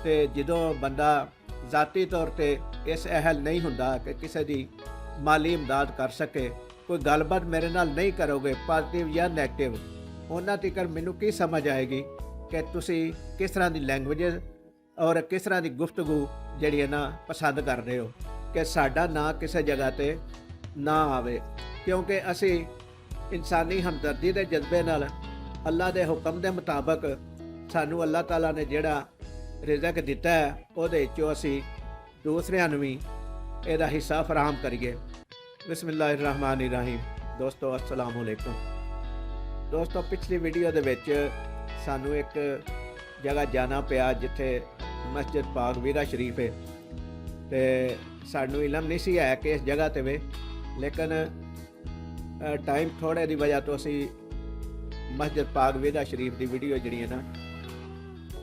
ਤੇ ਜਦੋਂ ਬੰਦਾ ਜ਼ਾਤੀ ਤੌਰ ਤੇ ਇਸ ਅਹਿਲ ਨਹੀਂ ਹੁੰਦਾ ਕਿ ਕਿਸੇ ਦੀ ਮਾਲੀ ਇਮਦਾਦ ਕਰ ਸਕੇ, ਕੋਈ ਗੱਲਬਾਤ ਮੇਰੇ ਨਾਲ ਨਹੀਂ ਕਰੋਗੇ ਪੋਜ਼ਿਟਿਵ ਜਾਂ ਨੈਗੇਟਿਵ, ਉਹਨਾਂ ਤੀਕਰ ਮੈਨੂੰ ਕੀ ਸਮਝ ਆਏਗੀ ਕਿ ਤੁਸੀਂ ਕਿਸ ਤਰ੍ਹਾਂ ਦੀ ਲੈਂਗੁਏਜ ਔਰ ਕਿਸ ਤਰ੍ਹਾਂ ਦੀ ਗੁਫ਼ਤਗੂ ਜਿਹੜੀ ਹੈ ਨਾ ਪਸੰਦ ਕਰਦੇ ਹੋ ਕਿ ਸਾਡਾ ਨਾਂ ਕਿਸੇ ਜਗ੍ਹਾ ਤੇ ਨਾ ਆਵੇ। ਕਿਉਂਕਿ ਅਸੀਂ ਇਨਸਾਨੀ ਹਮਦਰਦੀ ਦੇ ਜਜ਼ਬੇ ਨਾਲ ਅੱਲਾ ਦੇ ਹੁਕਮ ਦੇ ਮੁਤਾਬਕ ਸਾਨੂੰ ਅੱਲਾਹ ਤਾਲਾ ਨੇ ਜਿਹੜਾ ਰਿਜ਼ਕ ਦਿੱਤਾ ਹੈ ਉਹਦੇ 'ਚੋਂ ਅਸੀਂ ਦੂਸਰਿਆਂ ਨੂੰ ਵੀ ਇਹਦਾ ਹਿੱਸਾ ਫਰਾਹਮ ਕਰੀਏ। ਬਿਸਮਿल्लाहिर्रहमानिर्रहीम। ਦੋਸਤੋ अस्सलाम वालेकुम। ਦੋਸਤੋ ਪਿਛਲੀ ਵੀਡੀਓ ਦੇ ਵਿੱਚ ਸਾਨੂੰ ਇੱਕ ਜਗ੍ਹਾ ਜਾਣਾ ਪਿਆ ਜਿੱਥੇ ਮਸਜਿਦ ਪਾਕ ਵੀਰਾ ਸ਼ਰੀਫ ਹੈ ਤੇ ਸਾਨੂੰ ਇਲਮ ਨਹੀਂ ਸੀ ਹੈ ਕਿ ਇਸ ਜਗ੍ਹਾ 'ਤੇ ਵੇ, ਲੇਕਿਨ ਟਾਈਮ ਥੋੜ੍ਹੇ ਦੀ ਵਜ੍ਹਾ ਤੋਂ ਅਸੀਂ ਮਸਜਿਦ ਪਾਕ ਵੀਰਾ ਸ਼ਰੀਫ ਦੀ ਵੀਡੀਓ ਜਿਹੜੀ ਹੈ ਨਾ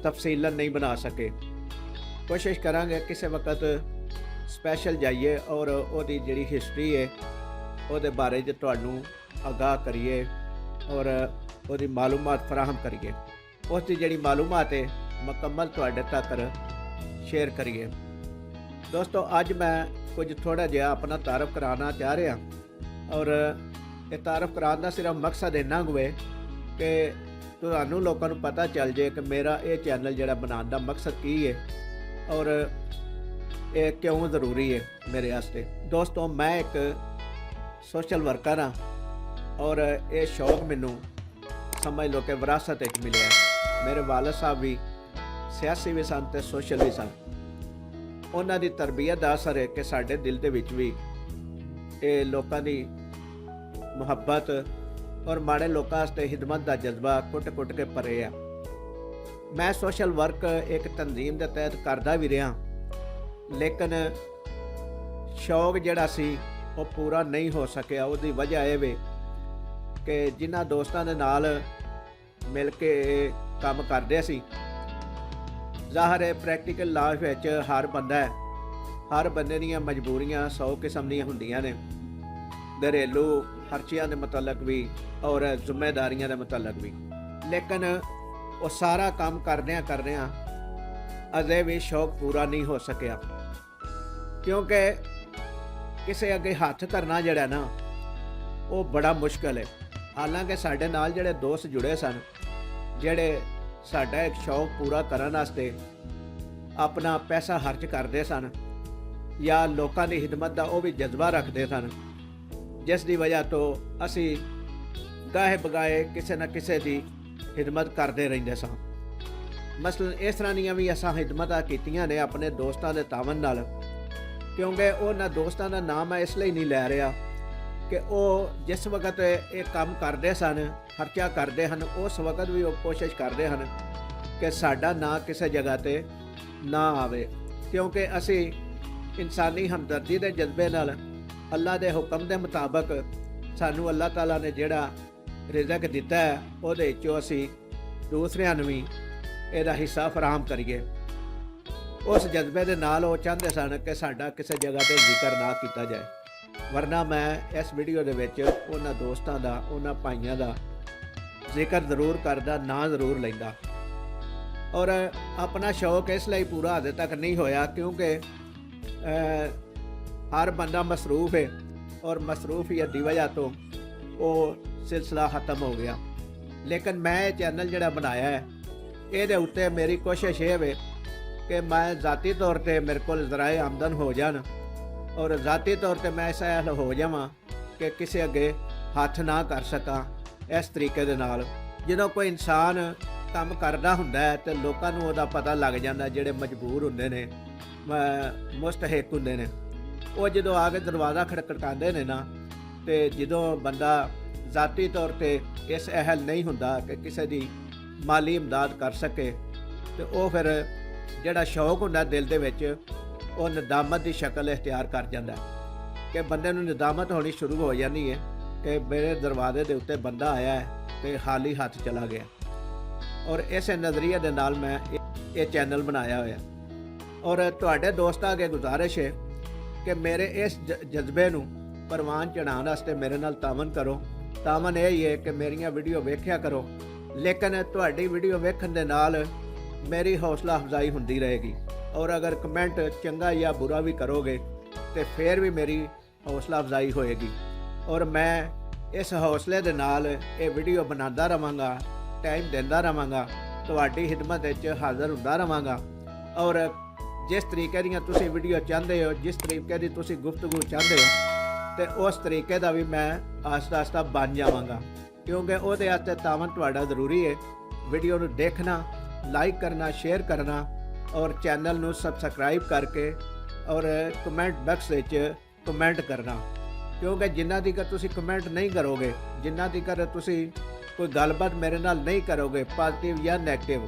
ਤਫਸੀਲਨ ਨਹੀਂ ਬਣਾ ਸਕੇ। ਕੋਸ਼ਿਸ਼ ਕਰਾਂਗੇ ਕਿਸੇ ਵਕਤ ਸਪੈਸ਼ਲ ਜਾਈਏ ਔਰ ਉਹਦੀ ਜਿਹੜੀ ਹਿਸਟਰੀ ਹੈ ਉਹਦੇ ਬਾਰੇ 'ਚ ਤੁਹਾਨੂੰ ਆਗਾਹ ਕਰੀਏ ਔਰ ਉਹਦੀ ਮਾਲੂਮਾਤ ਫਰਾਹਮ ਕਰੀਏ, ਉਸ ਦੀ ਜਿਹੜੀ ਮਾਲੂਮਾਤ ਹੈ ਮੁਕੰਮਲ ਤੁਹਾਡੇ ਤੱਕ ਸ਼ੇਅਰ ਕਰੀਏ। ਦੋਸਤੋ ਅੱਜ ਮੈਂ ਕੁਝ ਥੋੜ੍ਹਾ ਜਿਹਾ ਆਪਣਾ ਤਾਰਫ ਕਰਾਉਣਾ ਚਾਹ ਰਿਹਾ ਔਰ ਇਹ ਤਾਰਫ ਕਰਾਉਣ ਦਾ ਸਿਰਫ ਮਕਸਦ ਇੰਨਾ ਹੋਵੇ ਕਿ ਤੁਹਾਨੂੰ ਲੋਕਾਂ ਨੂੰ ਪਤਾ ਚੱਲ ਜਾਏ ਕਿ ਮੇਰਾ ਇਹ ਚੈਨਲ ਜਿਹੜਾ ਬਣਾਉਣ ਦਾ ਮਕਸਦ ਕੀ ਹੈ ਔਰ ਇਹ ਕਿਉਂ ਜ਼ਰੂਰੀ ਹੈ ਮੇਰੇ ਵਾਸਤੇ। ਦੋਸਤੋ ਮੈਂ ਇੱਕ ਸੋਸ਼ਲ ਵਰਕਰ ਹਾਂ ਔਰ ਇਹ ਸ਼ੌਕ ਮੈਨੂੰ ਸਮਝ ਲਓ ਕਿ ਵਿਰਾਸਤ ਵਿੱਚ ਮਿਲਿਆ। ਮੇਰੇ ਵਾਲਦ ਸਾਹਿਬ ਵੀ ਸਿਆਸੀ ਵੀ ਸਨ ਅਤੇ ਸੋਸ਼ਲ ਵੀ ਸਨ। ਉਹਨਾਂ ਦੀ ਤਰਬੀਅਤ ਦਾ ਅਸਰ ਹੈ ਕਿ ਸਾਡੇ ਦਿਲ ਦੇ ਵਿੱਚ ਵੀ ਇਹ ਲੋਕਾਂ ਦੀ ਮੁਹੱਬਤ ਔਰ ਮਾੜੇ ਲੋਕਾਂ ਵਾਸਤੇ ਖਿਦਮਤ ਦਾ ਜਜ਼ਬਾ ਕੁੱਟ ਕੇ ਭਰੇ ਆ। ਮੈਂ ਸੋਸ਼ਲ ਵਰਕ ਇੱਕ ਤਨਜ਼ੀਮ ਦੇ ਤਹਿਤ ਕਰਦਾ ਵੀ ਰਿਹਾ, ਲੇਕਿਨ ਸ਼ੌਕ ਜਿਹੜਾ ਸੀ ਉਹ ਪੂਰਾ ਨਹੀਂ ਹੋ ਸਕਿਆ। ਉਹਦੀ ਵਜ੍ਹਾ ਇਹ ਵੇ ਕਿ ਜਿਨ੍ਹਾਂ ਦੋਸਤਾਂ ਦੇ ਨਾਲ ਮਿਲ ਕੇ ਕੰਮ ਕਰਦੇ ਸੀ, ਜ਼ਾਹਰ ਹੈ ਪ੍ਰੈਕਟੀਕਲ ਲਾਈਫ ਵਿੱਚ ਹਰ ਬੰਦੇ ਦੀਆਂ ਮਜਬੂਰੀਆਂ 100 ਕਿਸਮ ਦੀਆਂ ਹੁੰਦੀਆਂ ਨੇ, ਘਰੇਲੂ ਖਰਚਿਆਂ ਦੇ ਮੁਤਲਕ ਵੀ ਔਰ ਜ਼ਿੰਮੇਦਾਰੀਆਂ ਦੇ ਮੁਤਲਕ ਵੀ। ਲੇਕਿਨ ਉਹ ਸਾਰਾ ਕੰਮ ਕਰਦਿਆਂ ਅਜੇ ਵੀ ਸ਼ੌਕ ਪੂਰਾ ਨਹੀਂ ਹੋ ਸਕਿਆ, ਕਿਉਂਕਿ ਕਿਸੇ ਅੱਗੇ ਹੱਥ ਧਰਨਾ ਜਿਹੜਾ ਨਾ ਉਹ ਬੜਾ ਮੁਸ਼ਕਲ ਹੈ। ਹਾਲਾਂਕਿ ਸਾਡੇ ਨਾਲ ਜਿਹੜੇ ਦੋਸਤ ਜੁੜੇ ਸਨ, ਜਿਹੜੇ ਸਾਡਾ ਇੱਕ ਸ਼ੌਕ ਪੂਰਾ ਕਰਨ ਵਾਸਤੇ ਆਪਣਾ ਪੈਸਾ ਖਰਚ ਕਰਦੇ ਸਨ ਜਾਂ ਲੋਕਾਂ ਦੀ ਖਿਦਮਤ ਦਾ ਉਹ ਵੀ ਜਜ਼ਬਾ ਰੱਖਦੇ ਸਨ, ਜਿਸ ਦੀ ਵਜ੍ਹਾ ਤੋਂ ਅਸੀਂ ਗਾਹੇ ਬਗਾਏ ਕਿਸੇ ਨਾ ਕਿਸੇ ਦੀ ਖਿਦਮਤ ਕਰਦੇ ਰਹਿੰਦੇ ਸਾਂ। ਮਸਲਨ ਇਸ ਤਰ੍ਹਾਂ ਦੀਆਂ ਵੀ ਅਸਾਂ ਖਿਦਮਤਾਂ ਕੀਤੀਆਂ ਨੇ ਆਪਣੇ ਦੋਸਤਾਂ ਦੇ ਤਾਵਨ ਨਾਲ, ਕਿਉਂਕਿ ਉਹਨਾਂ ਦੋਸਤਾਂ ਦਾ ਨਾਮ ਮੈਂ ਇਸ ਲਈ ਨਹੀਂ ਲੈ ਰਿਹਾ ਕਿ ਉਹ ਜਿਸ ਵਕਤ ਇਹ ਕੰਮ ਕਰਦੇ ਸਨ, ਖਰਚਾ ਕਰਦੇ ਹਨ, ਉਸ ਵਕਤ ਵੀ ਉਹ ਕੋਸ਼ਿਸ਼ ਕਰਦੇ ਹਨ ਕਿ ਸਾਡਾ ਨਾਂ ਕਿਸੇ ਜਗ੍ਹਾ 'ਤੇ ਨਾ ਆਵੇ। ਕਿਉਂਕਿ ਅਸੀਂ ਇਨਸਾਨੀ ਹਮਦਰਦੀ ਦੇ ਜਜ਼ਬੇ ਨਾਲ ਅੱਲਾ ਦੇ ਹੁਕਮ ਦੇ ਮੁਤਾਬਕ ਸਾਨੂੰ ਅੱਲਾਹ ਤਾਲਾ ਨੇ ਜਿਹੜਾ ਰਿਜ਼ਕ ਦਿੱਤਾ ਹੈ ਉਹਦੇ 'ਚੋਂ ਅਸੀਂ ਦੂਸਰਿਆਂ ਨੂੰ ਵੀ ਇਹਦਾ ਹਿੱਸਾ ਫਰਾਹਮ ਕਰੀਏ। ਉਸ ਜਜ਼ਬੇ ਦੇ ਨਾਲ ਉਹ ਚਾਹੁੰਦੇ ਸਨ ਕਿ ਸਾਡਾ ਕਿਸੇ ਜਗ੍ਹਾ 'ਤੇ ਜ਼ਿਕਰ ਨਾ ਕੀਤਾ ਜਾਏ, ਵਰਨਾ ਮੈਂ ਇਸ ਵੀਡੀਓ ਦੇ ਵਿੱਚ ਉਹਨਾਂ ਦੋਸਤਾਂ ਦਾ, ਉਹਨਾਂ ਭਾਈਆਂ ਦਾ ਜ਼ਿਕਰ ਜ਼ਰੂਰ ਕਰਦਾ, ਨਾਂ ਜ਼ਰੂਰ ਲੈਂਦਾ। ਔਰ ਆਪਣਾ ਸ਼ੌਕ ਇਸ ਲਈ ਪੂਰਾ ਹਜੇ ਤੱਕ ਨਹੀਂ ਹੋਇਆ ਕਿਉਂਕਿ ਹਰ ਬੰਦਾ ਮਸਰੂਫ ਹੈ ਔਰ ਮਸਰੂਫੀਅਤ ਦੀ ਵਜ੍ਹਾ ਤੋਂ ਉਹ ਸਿਲਸਿਲਾ ਖਤਮ ਹੋ ਗਿਆ। ਲੇਕਿਨ ਮੈਂ ਇਹ ਚੈਨਲ ਜਿਹੜਾ ਬਣਾਇਆ ਹੈ ਇਹਦੇ ਉੱਤੇ ਮੇਰੀ ਕੋਸ਼ਿਸ਼ ਇਹ ਵੇ ਕਿ ਮੈਂ ਜ਼ਾਤੀ ਤੌਰ 'ਤੇ ਮੇਰੇ ਕੋਲ ਜ਼ਰਾਏ ਆਮਦਨ ਹੋ ਜਾਣ ਔਰ ਜ਼ਾਤੀ ਤੌਰ 'ਤੇ ਮੈਂ ਇਸ ਅਹਿਲ ਹੋ ਜਾਵਾਂ ਕਿ ਕਿਸੇ ਅੱਗੇ ਹੱਥ ਨਾ ਕਰ ਸਕਾਂ। ਇਸ ਤਰੀਕੇ ਦੇ ਨਾਲ ਜਦੋਂ ਕੋਈ ਇਨਸਾਨ ਕੰਮ ਕਰਦਾ ਹੁੰਦਾ ਹੈ ਤੇ ਲੋਕਾਂ ਨੂੰ ਉਹਦਾ ਪਤਾ ਲੱਗ ਜਾਂਦਾ, ਜਿਹੜੇ ਮਜਬੂਰ ਹੁੰਦੇ ਨੇ, ਮੁਸਤਹਿਕ ਹੁੰਦੇ ਨੇ, ਉਹ ਜਦੋਂ ਆ ਕੇ ਦਰਵਾਜ਼ਾ ਖੜਕਾਉਂਦੇ ਨੇ ਨਾ, ਤੇ ਜਦੋਂ ਬੰਦਾ ਜ਼ਾਤੀ ਤੌਰ 'ਤੇ ਇਸ ਅਹਿਲ ਨਹੀਂ ਹੁੰਦਾ ਕਿ ਕਿਸੇ ਦੀ ਮਾਲੀ ਇਮਦਾਦ ਕਰ ਸਕੇ, ਤੇ ਉਹ ਫਿਰ ਜਿਹੜਾ ਸ਼ੌਕ ਹੁੰਦਾ ਦਿਲ ਦੇ ਵਿੱਚ ਉਹ ਨਦਾਮਤ ਦੀ ਸ਼ਕਲ ਇਖਤਿਆਰ ਕਰ ਜਾਂਦਾ ਕਿ ਬੰਦੇ ਨੂੰ ਨਦਾਮਤ ਹੋਣੀ ਸ਼ੁਰੂ ਹੋ ਜਾਂਦੀ ਹੈ ਕਿ ਮੇਰੇ ਦਰਵਾਜ਼ੇ ਦੇ ਉੱਤੇ ਬੰਦਾ ਆਇਆ ਹੈ ਤੇ ਖਾਲੀ ਹੱਥ ਚਲਾ ਗਿਆ। ਔਰ ਇਸੇ ਨਜ਼ਰੀਏ ਦੇ ਨਾਲ ਮੈਂ ਇਹ ਚੈਨਲ ਬਣਾਇਆ ਹੋਇਆ ਔਰ ਤੁਹਾਡੇ ਦੋਸਤਾਂ ਅੱਗੇ ਗੁਜ਼ਾਰਿਸ਼ ਹੈ ਕਿ ਮੇਰੇ ਇਸ ਜਜ਼ਬੇ ਨੂੰ ਪ੍ਰਵਾਨ ਚੜ੍ਹਾਉਣ ਵਾਸਤੇ ਮੇਰੇ ਨਾਲ ਤਾਵਨ ਕਰੋ। ਤਾਵਨ ਇਹ ਹੀ ਹੈ ਕਿ ਮੇਰੀਆਂ ਵੀਡੀਓ ਵੇਖਿਆ ਕਰੋ, ਲੇਕਿਨ ਤੁਹਾਡੀ ਵੀਡੀਓ ਵੇਖਣ ਦੇ ਨਾਲ मेरी हौसला अफजाई होती रहेगी। और अगर कमेंट चंगा या बुरा भी करोगे तो फिर भी मेरी हौसला अफजाई होएगी। और मैं इस हौसले ਦੇ ਨਾਲ ਇਹ ਵੀਡੀਓ ਬਣਾਉਂਦਾ ਰਵਾਂਗਾ, ਟਾਈਮ ਦਿੰਦਾ ਰਵਾਂਗਾ, ਤੁਹਾਡੀ ਖਿਦਮਤ ਵਿੱਚ ਹਾਜ਼ਰ ਹੁੰਦਾ ਰਵਾਂਗਾ। ਔਰ ਜਿਸ ਤਰੀਕੇ ਦੀਆਂ ਤੁਸੀਂ ਵੀਡੀਓ ਚਾਹੁੰਦੇ ਹੋ, ਜਿਸ ਤਰੀਕੇ ਦੀ ਤੁਸੀਂ ਗੁਫ਼ਤਗੂ ਚਾਹੁੰਦੇ ਹੋ, ਤੇ ਉਸ ਤਰੀਕੇ ਦਾ ਵੀ ਮੈਂ ਆਸਤਾ ਆਸਤਾ ਬਣ ਜਾਵਾਂਗਾ। ਕਿਉਂਕਿ ਉਹਦੇ ਵਾਸਤੇ ਤਾਵਨ ਤੁਹਾਡਾ ਜ਼ਰੂਰੀ ਹੈ। ਵੀਡੀਓ ਨੂੰ ਦੇਖਣਾ, ਲਾਈਕ ਕਰਨਾ, ਸ਼ੇਅਰ ਕਰਨਾ ਔਰ ਚੈਨਲ ਨੂੰ ਸਬਸਕ੍ਰਾਈਬ ਕਰਕੇ ਔਰ ਕਮੈਂਟ ਬਾਕਸ ਵਿੱਚ ਕਮੈਂਟ ਕਰਨਾ। ਕਿਉਂਕਿ ਜਿੰਨਾ ਤੀਕਰ ਤੁਸੀਂ ਕਮੈਂਟ ਨਹੀਂ ਕਰੋਗੇ, ਜਿੰਨਾ ਤੀਕਰ ਤੁਸੀਂ ਕੋਈ ਗੱਲਬਾਤ ਮੇਰੇ ਨਾਲ ਨਹੀਂ ਕਰੋਗੇ ਪੋਜ਼ਿਟਿਵ ਜਾਂ ਨੈਗੇਟਿਵ,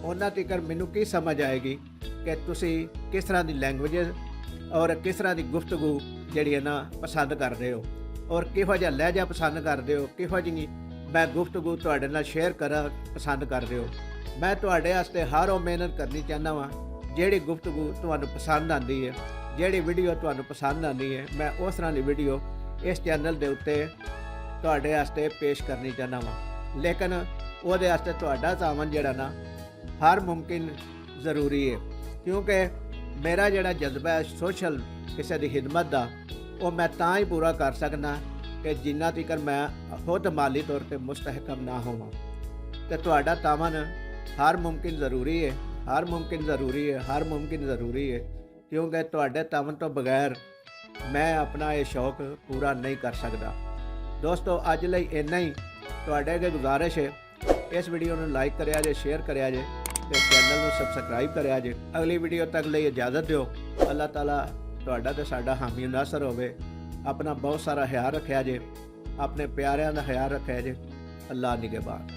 ਉਹਨਾਂ ਤੀਕਰ ਮੈਨੂੰ ਕੀ ਸਮਝ ਆਏਗੀ ਕਿ ਤੁਸੀਂ ਕਿਸ ਤਰ੍ਹਾਂ ਦੀ ਲੈਂਗੁਏਜ ਔਰ ਕਿਸ ਤਰ੍ਹਾਂ ਦੀ ਗੁਫ਼ਤਗੂ ਜਿਹੜੀ ਹੈ ਨਾ ਪਸੰਦ ਕਰਦੇ ਹੋ, ਔਰ ਕਿਹੋ ਜਿਹਾ ਲਹਿਜਾ ਪਸੰਦ ਕਰਦੇ ਹੋ, ਕਿਹੋ ਜਿਹੀ ਮੈਂ ਗੁਫ਼ਤਗੂ ਤੁਹਾਡੇ ਨਾਲ ਸ਼ੇਅਰ ਕਰਾਂ ਪਸੰਦ ਕਰਦੇ ਹੋ। ਮੈਂ ਤੁਹਾਡੇ ਵਾਸਤੇ ਹਰ ਉਹ ਮਿਹਨਤ ਕਰਨੀ ਚਾਹੁੰਦਾ ਵਾਂ ਜਿਹੜੀ ਗੁਫ਼ਤਗੂ ਤੁਹਾਨੂੰ ਪਸੰਦ ਆਉਂਦੀ ਹੈ, ਜਿਹੜੀ ਵੀਡੀਓ ਤੁਹਾਨੂੰ ਪਸੰਦ ਆਉਂਦੀ ਹੈ, ਮੈਂ ਉਸ ਤਰ੍ਹਾਂ ਦੀ ਵੀਡੀਓ ਇਸ ਚੈਨਲ ਦੇ ਉੱਤੇ ਤੁਹਾਡੇ ਵਾਸਤੇ ਪੇਸ਼ ਕਰਨੀ ਚਾਹੁੰਦਾ ਵਾਂ। ਲੇਕਿਨ ਉਹਦੇ ਵਾਸਤੇ ਤੁਹਾਡਾ ਤਾਵਨ ਜਿਹੜਾ ਨਾ ਹਰ ਮੁਮਕਿਨ ਜ਼ਰੂਰੀ ਹੈ। ਕਿਉਂਕਿ ਮੇਰਾ ਜਿਹੜਾ ਜਜ਼ਬਾ ਹੈ ਸੋਸ਼ਲ ਕਿਸੇ ਦੀ ਖਿਦਮਤ ਦਾ, ਉਹ ਮੈਂ ਤਾਂ ਹੀ ਪੂਰਾ ਕਰ ਸਕਦਾ ਕਿ ਜਿੰਨਾ ਤੀਕਰ ਮੈਂ ਖੁਦ ਮਾਲੀ ਤੌਰ 'ਤੇ ਮੁਸਤਹਿਕਮ ਨਾ ਹੋਵਾਂ। ਤੇ ਤੁਹਾਡਾ ਤਾਵਨ ਹਰ ਮੁਮਕਿਨ ਜ਼ਰੂਰੀ ਹੈ, ਹਰ ਮੁਮਕਿਨ ਜ਼ਰੂਰੀ ਹੈ, ਹਰ ਮੁਮਕਿਨ ਜ਼ਰੂਰੀ ਹੈ। ਕਿਉਂਕਿ ਤੁਹਾਡੇ ਤਾਵਨ ਤੋਂ ਬਗੈਰ ਮੈਂ ਆਪਣਾ ਇਹ ਸ਼ੌਕ ਪੂਰਾ ਨਹੀਂ ਕਰ ਸਕਦਾ। ਦੋਸਤੋ ਅੱਜ ਲਈ ਇੰਨਾ ਹੀ। ਤੁਹਾਡੇ ਅੱਗੇ ਗੁਜ਼ਾਰਿਸ਼ ਹੈ ਇਸ ਵੀਡੀਓ ਨੂੰ ਲਾਈਕ ਕਰਿਆ ਜੇ, ਸ਼ੇਅਰ ਕਰਿਆ ਜੇ ਤੇ ਚੈਨਲ ਨੂੰ ਸਬਸਕ੍ਰਾਈਬ ਕਰਿਆ ਜੇ। ਅਗਲੀ ਵੀਡੀਓ ਤੱਕ ਲਈ ਇਜਾਜ਼ਤ ਦਿਓ। ਅੱਲਾਹ ਤਾਲਾ ਤੁਹਾਡਾ ਤੇ ਸਾਡਾ ਹਾਮੀ ਨਾਸਰ ਹੋਵੇ। ਆਪਣਾ ਬਹੁਤ ਸਾਰਾ ਖਿਆਲ ਰੱਖਿਆ ਜੇ, ਆਪਣੇ ਪਿਆਰਿਆਂ ਦਾ ਖਿਆਲ ਰੱਖਿਆ ਜੇ। ਅੱਲਾਹ ਨਿਗਹਿਬਾਨ।